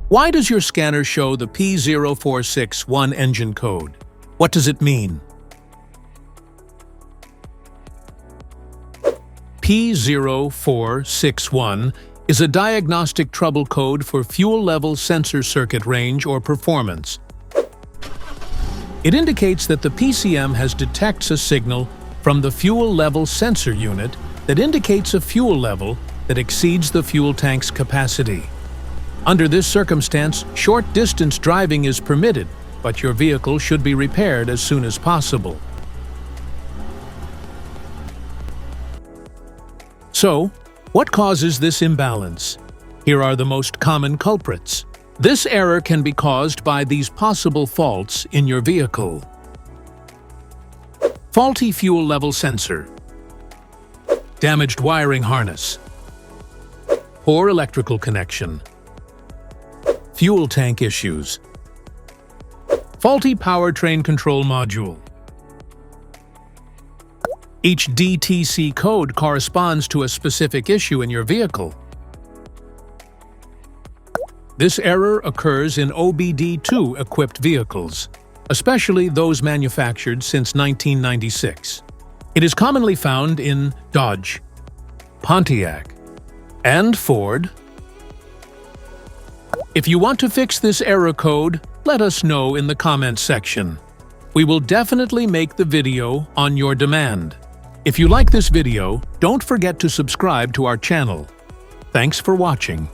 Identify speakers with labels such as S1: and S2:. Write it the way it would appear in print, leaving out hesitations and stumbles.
S1: Why does your scanner show the P0461 engine code? What does it mean? P0461 is a diagnostic trouble code for fuel level sensor circuit range or performance. It indicates that the PCM detects a signal from the fuel level sensor unit that indicates a fuel level that exceeds the fuel tank's capacity. Under this circumstance, short-distance driving is permitted, but your vehicle should be repaired as soon as possible. So, what causes this imbalance? Here are the most common culprits. This error can be caused by these possible faults in your vehicle. Faulty fuel level sensor, damaged wiring harness, poor electrical connection, fuel tank issues, faulty powertrain control module. Each DTC code corresponds to a specific issue in your vehicle. This error occurs in OBD2 equipped vehicles, especially those manufactured since 1996. It is commonly found in Dodge, Pontiac, and Ford. If you want to fix this error code, let us know in the comments section. We will definitely make the video on your demand. If you like this video, don't forget to subscribe to our channel. Thanks for watching.